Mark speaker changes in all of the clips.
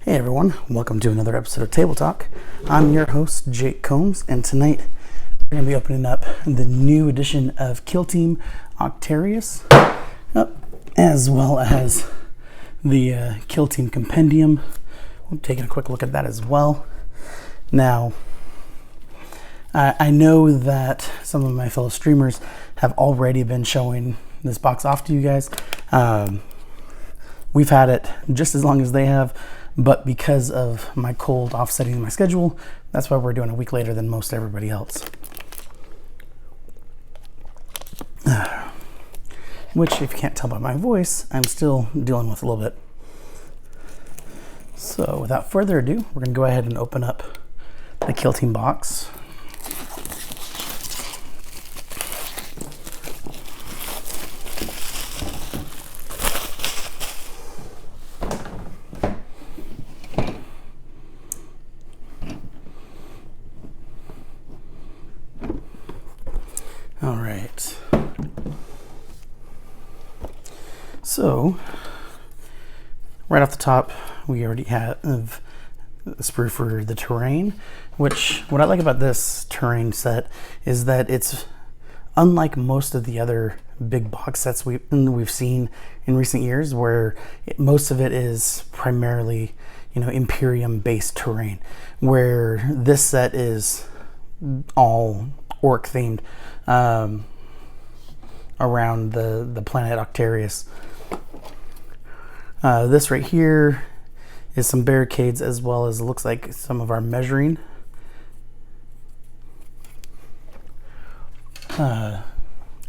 Speaker 1: Hey everyone, welcome to another episode of Table Talk. I'm your host, Jake Combs, and tonight we're going to be opening up the new edition of Kill Team Octarius, as well as the Kill Team Compendium. We're taking a quick look at that as well. Now, I know that some of my fellow streamers have already been showing this box off to you guys. We've had it just as long as they have, but because of my cold offsetting my schedule, that's why we're doing a week later than most everybody else. Which, if you can't tell by my voice, I'm still dealing with a little bit. So without further ado, we're going to go ahead and open up the Kill Team box. All right. So, right off the top, we already have a sprue for the terrain, which what I like about this terrain set is that it's unlike most of the other big box sets we've seen in recent years, where most of it is primarily, Imperium-based terrain, where this set is all orc themed around the planet Octarius. This right here is some barricades, as well as it looks like some of our measuring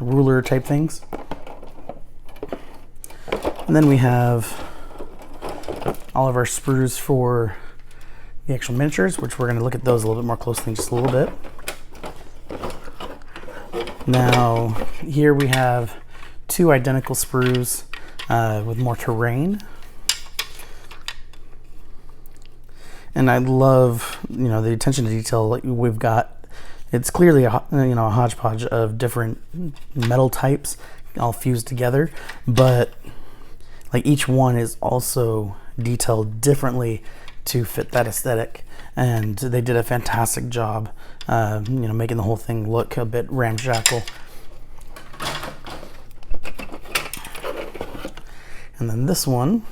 Speaker 1: ruler type things. And then we have all of our sprues for the actual miniatures, which we're going to look at those a little bit more closely in just a little bit. Now, here we have two identical sprues with more terrain. And I love, the attention to detail we've got. It's clearly a hodgepodge of different metal types all fused together, but like each one is also detailed differently to fit that aesthetic, and they did a fantastic job making the whole thing look a bit ramshackle. And then this one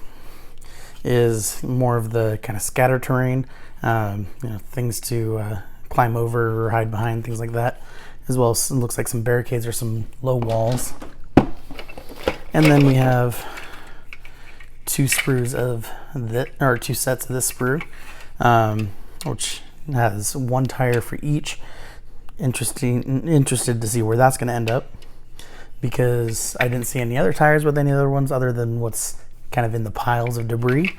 Speaker 1: is more of the kind of scatter terrain, things to climb over or hide behind, things like that, as well as it looks like some barricades or some low walls. And then we have two sets of this sprue, which has one tire for each. Interested to see where that's going to end up, because I didn't see any other tires with any other ones other than what's kind of in the piles of debris.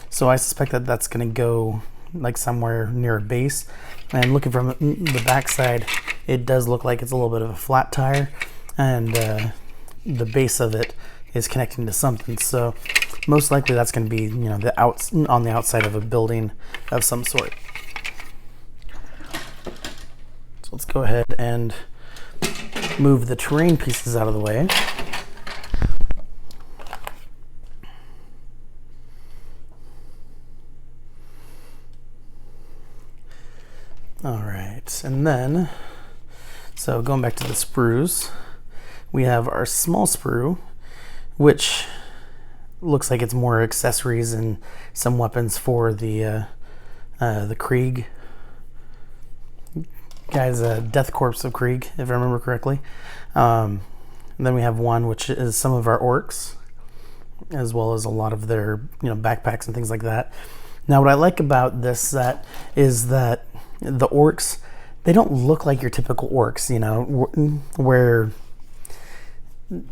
Speaker 1: So I suspect that that's going to go like somewhere near a base. And looking from the back side, it does look like it's a little bit of a flat tire, and the base of it is connecting to something. So most likely that's going to be, on the outside of a building of some sort. So let's go ahead and move the terrain pieces out of the way. All right, and then, so going back to the sprues, we have our small sprue, which looks like it's more accessories and some weapons for the Krieg guys, Death Corpse of Krieg, if I remember correctly. And then we have one which is some of our orcs, as well as a lot of their backpacks and things like that. Now, what I like about this set is that the orcs, they don't look like your typical orcs, where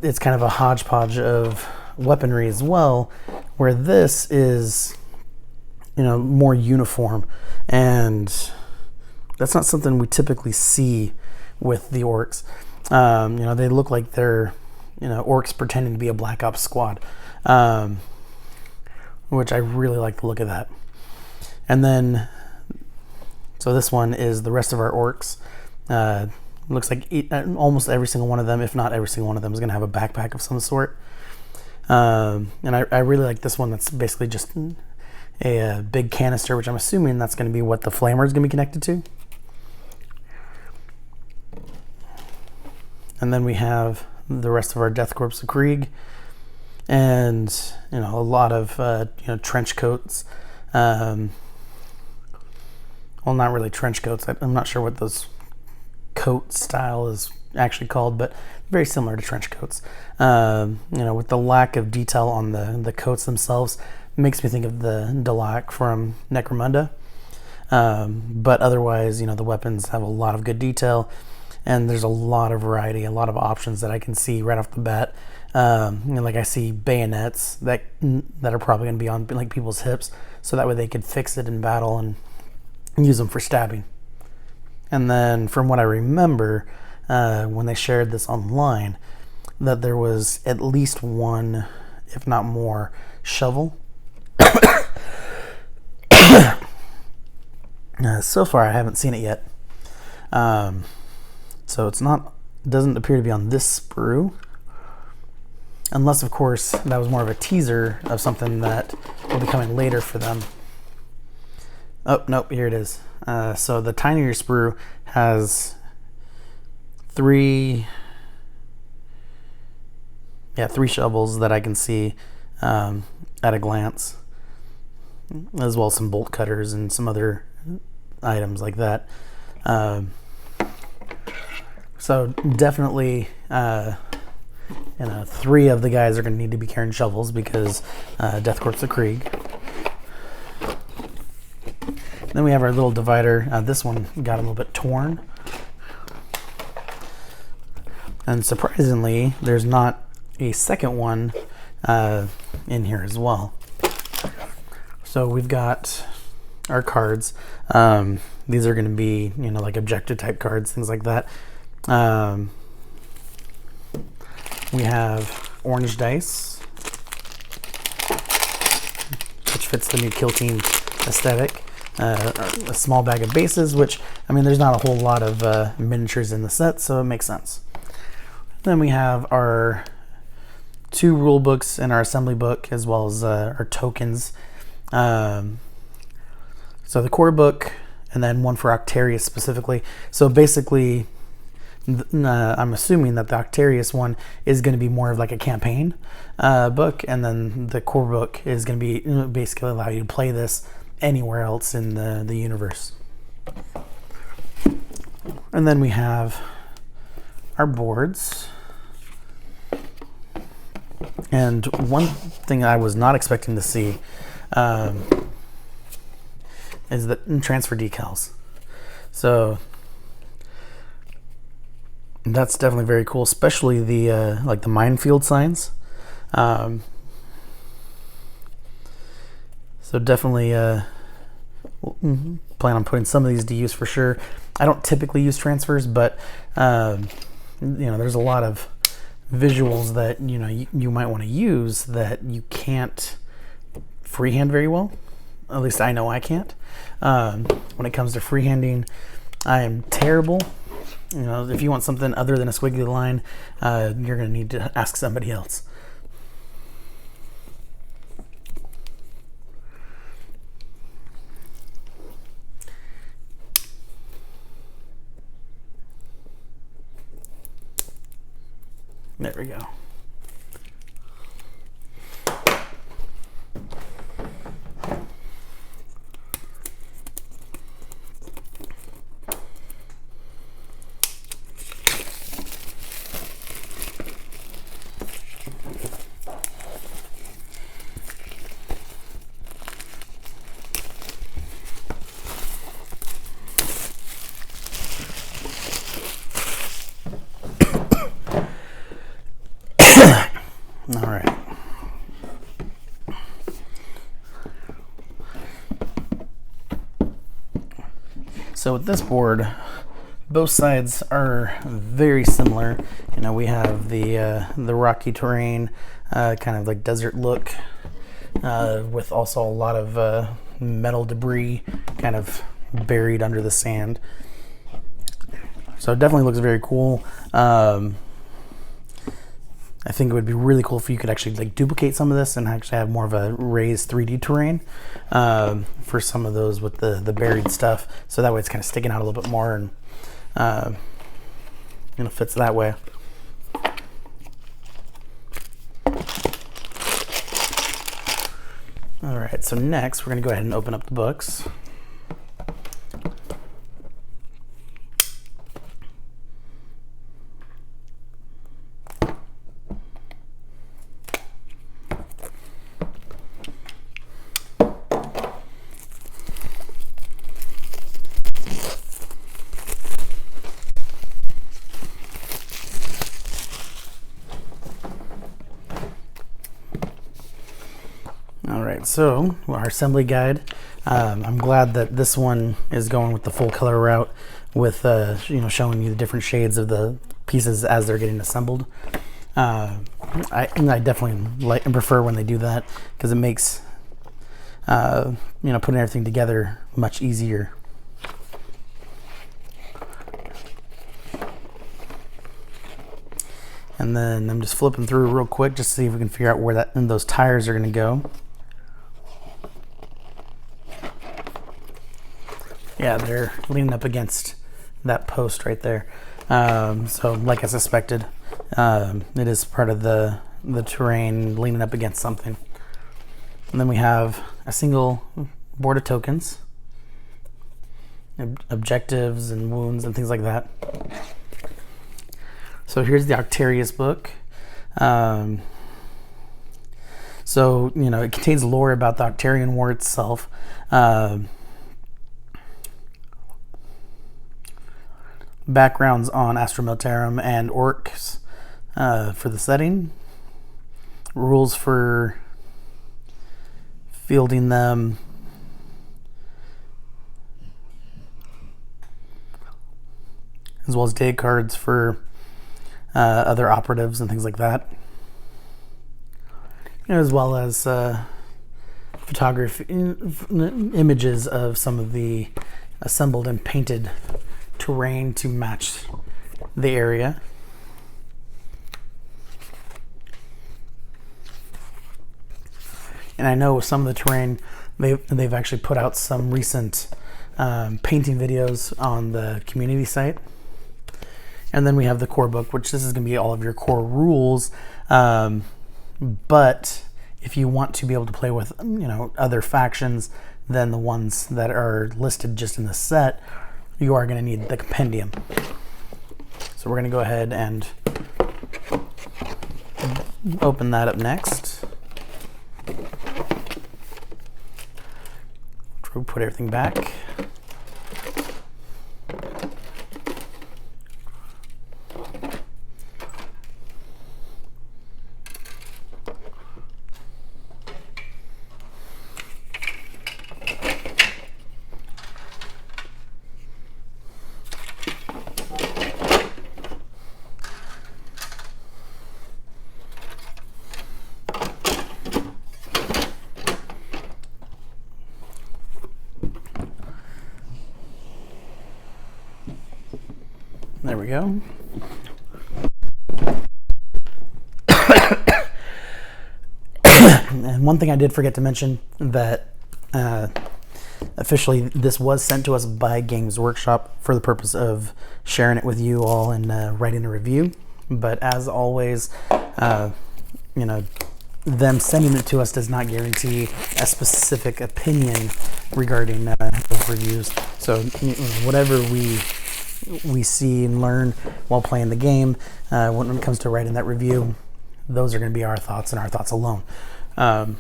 Speaker 1: it's kind of a hodgepodge of weaponry as well, where this is more uniform, and that's not something we typically see with the orcs. They look like they're orcs pretending to be a Black Ops squad, which I really like the look of that. And then so this one is the rest of our orcs. Looks like almost every single one of them, if not every single one of them, is going to have a backpack of some sort. And I really like this one that's basically just a big canister, which I'm assuming that's going to be what the flamer is going to be connected to. And then we have the rest of our Death Corps of Krieg, and a lot of trench coats. Well, not really trench coats. I'm not sure what those coat style is actually called, but very similar to trench coats. With the lack of detail on the coats themselves, makes me think of the Delac from Necromunda. But otherwise, the weapons have a lot of good detail, and there's a lot of variety, a lot of options that I can see right off the bat. Like I see bayonets that are probably going to be on like people's hips, so that way they could fix it in battle and use them for stabbing. And then from what I remember, when they shared this online, that there was at least one, if not more, shovel. So far I haven't seen it yet. So doesn't appear to be on this sprue. Unless, of course, that was more of a teaser of something that will be coming later for them. Oh, nope, here it is. So the tinier sprue has three shovels that I can see at a glance, as well as some bolt cutters and some other items like that. So definitely, three of the guys are going to need to be carrying shovels because Death Corps of Krieg. Then we have our little divider. This one got a little bit torn. And surprisingly, there's not a second one in here as well. So we've got our cards. These are going to be, like objective type cards, things like that. We have orange dice, which fits the new Kill Team aesthetic. A small bag of bases, which, there's not a whole lot of miniatures in the set, so it makes sense. Then we have our 2 rule books and our assembly book, as well as our tokens. So the core book, and then one for Octarius specifically. So basically, I'm assuming that the Octarius one is going to be more of like a campaign book, and then the core book is going to be basically allow you to play this anywhere else in the universe. And then we have our boards. And one thing I was not expecting to see is the transfer decals. So that's definitely very cool, especially the like the minefield signs. So definitely plan on putting some of these to use for sure. I don't typically use transfers, but there's a lot of visuals that you might want to use that you can't freehand very well. At least I know I can't. When it comes to freehanding, I am terrible. If you want something other than a squiggly line, you're going to need to ask somebody else. There we go. All right. So with this board, both sides are very similar. We have the rocky terrain, kind of like desert look, with also a lot of metal debris kind of buried under the sand. So it definitely looks very cool. I think it would be really cool if you could actually like duplicate some of this and actually have more of a raised 3D terrain for some of those with the buried stuff. So that way it's kind of sticking out a little bit more and fits that way. All right, so next we're going to go ahead and open up the books. So our assembly guide, I'm glad that this one is going with the full color route with showing you the different shades of the pieces as they're getting assembled. I definitely like and prefer when they do that because it makes putting everything together much easier. And then I'm just flipping through real quick just to see if we can figure out where those tires are going to go. Yeah, they're leaning up against that post right there. So like I suspected, it is part of the terrain leaning up against something. And then we have a single board of tokens, objectives and wounds and things like that. So here's the Octarius book. So, it contains lore about the Octarian War itself. Backgrounds on Astra Militarum and orcs for the setting. Rules for fielding them. As well as day cards for other operatives and things like that. As well as photography images of some of the assembled and painted terrain to match the area. And I know some of the terrain, they've actually put out some recent painting videos on the community site. And then we have the core book, which this is going to be all of your core rules. But if you want to be able to play with other factions than the ones that are listed just in the set, you are going to need the compendium. So we're going to go ahead and open that up next. Put everything back. There we go. And one thing I did forget to mention that officially this was sent to us by Games Workshop for the purpose of sharing it with you all and writing a review. But as always, them sending it to us does not guarantee a specific opinion regarding those reviews. So whatever we see and learn while playing the game, when it comes to writing that review, those are going to be our thoughts and our thoughts alone. Now,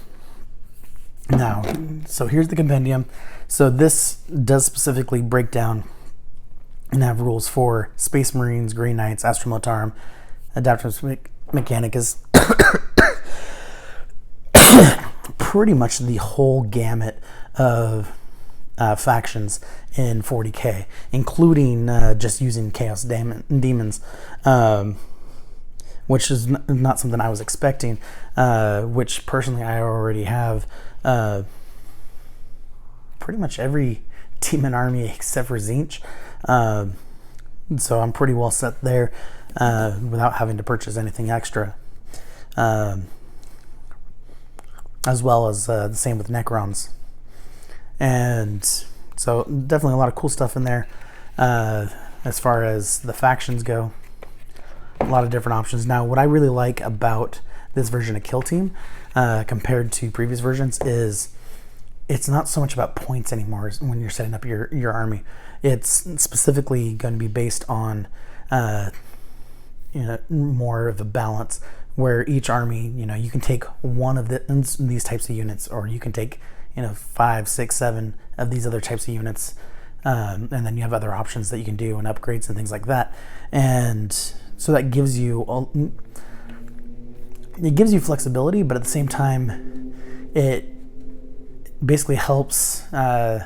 Speaker 1: so here's the compendium. So this does specifically break down and have rules for Space Marines, Green Knights, Astra Militarum, Adeptus Mechanicus, pretty much the whole gamut of factions in 40k, including just using Chaos Demons, which is not something I was expecting, which personally I already have pretty much every demon army except for Tzeentch, so I'm pretty well set there without having to purchase anything extra. as well as the same with Necrons. And so definitely a lot of cool stuff in there. As far as the factions go, a lot of different options. Now, what I really like about this version of Kill Team compared to previous versions is it's not so much about points anymore when you're setting up your army. It's specifically going to be based on more of a balance, where each army, you can take one of these types of units, or you can take 5, 6, 7 of these other types of units, and then you have other options that you can do and upgrades and things like that. And so that gives you flexibility, but at the same time, it basically helps kind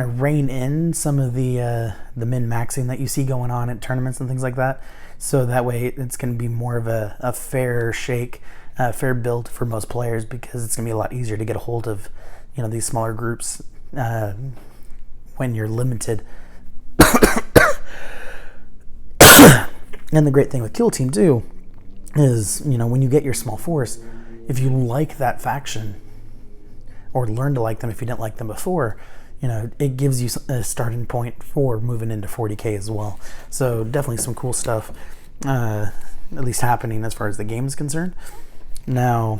Speaker 1: of rein in some of the min-maxing that you see going on at tournaments and things like that. So that way it's going to be more of a fair shake, fair build for most players, because it's going to be a lot easier to get a hold of these smaller groups when you're limited. And the great thing with Kill Team too is, when you get your small force, if you like that faction, or learn to like them if you didn't like them before, it gives you a starting point for moving into 40K as well. So definitely some cool stuff, at least happening as far as the game is concerned. Now,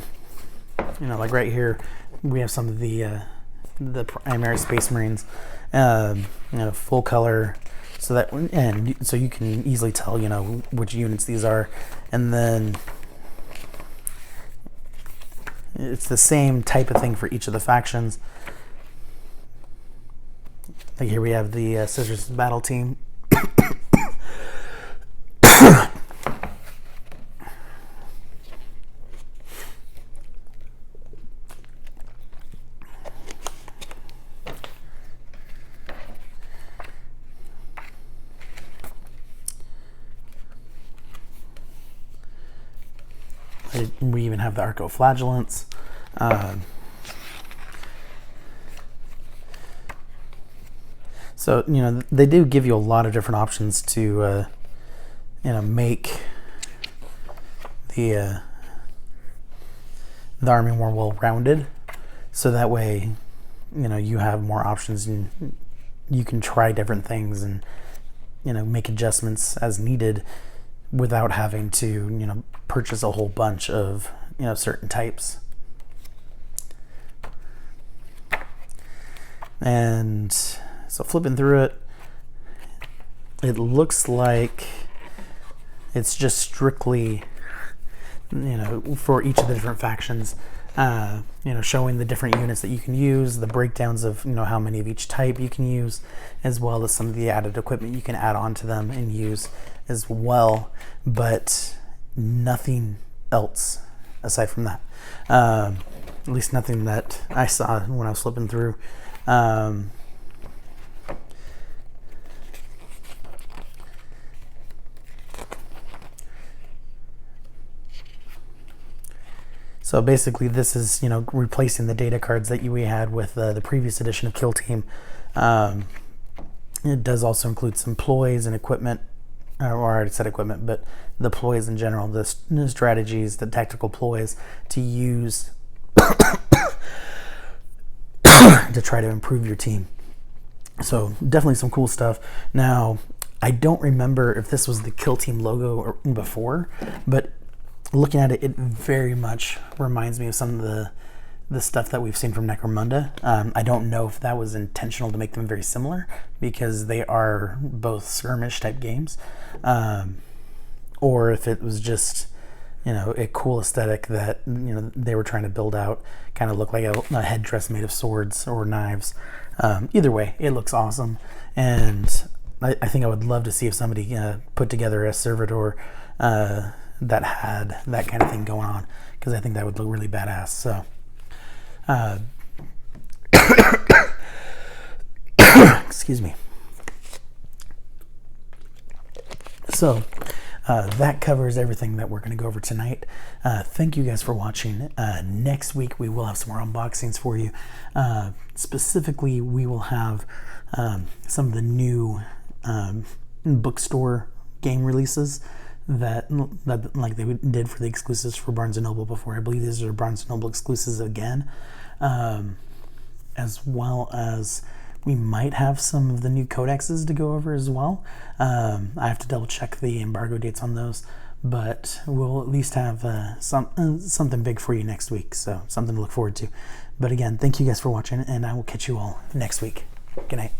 Speaker 1: like right here, we have some of the primary Space Marines, full color, so you can easily tell, which units these are. And then it's the same type of thing for each of the factions. Like here we have the Scissors Battle Team. We even have the Arco-Flagellants. So, they do give you a lot of different options to, make the army more well-rounded. So that way, you have more options and you can try different things and, make adjustments as needed without having to, purchase a whole bunch of, certain types. And so flipping through it, it looks like it's just strictly, for each of the different factions, showing the different units that you can use, the breakdowns of, how many of each type you can use, as well as some of the added equipment you can add on to them and use as well, but nothing else aside from that. At least nothing that I saw when I was flipping through. So basically this is, replacing the data cards that we had with the previous edition of Kill Team. It does also include some ploys and equipment, or I already said equipment, but the ploys in general, the strategies, the tactical ploys to use to try to improve your team. So definitely some cool stuff. Now, I don't remember if this was the Kill Team logo before, but looking at it, it very much reminds me of some of the stuff that we've seen from Necromunda. I don't know if that was intentional to make them very similar, because they are both skirmish type games, or if it was just, a cool aesthetic that, they were trying to build out, kind of look like a headdress made of swords or knives. Either way, it looks awesome, and I think I would love to see if somebody put together a servitor that had that kind of thing going on, because I think that would look really badass. So excuse me. So that covers everything that we're going to go over tonight. Thank you guys for watching. Next week we will have some more unboxings for you. Specifically, we will have some of the new bookstore game releases that like they did for the exclusives for Barnes & Noble before. I believe these are Barnes & Noble exclusives again, as well as we might have some of the new codexes to go over as well. I have to double check the embargo dates on those, but we'll at least have something big for you next week, so something to look forward to. But again, thank you guys for watching, and I will catch you all next week. Good night.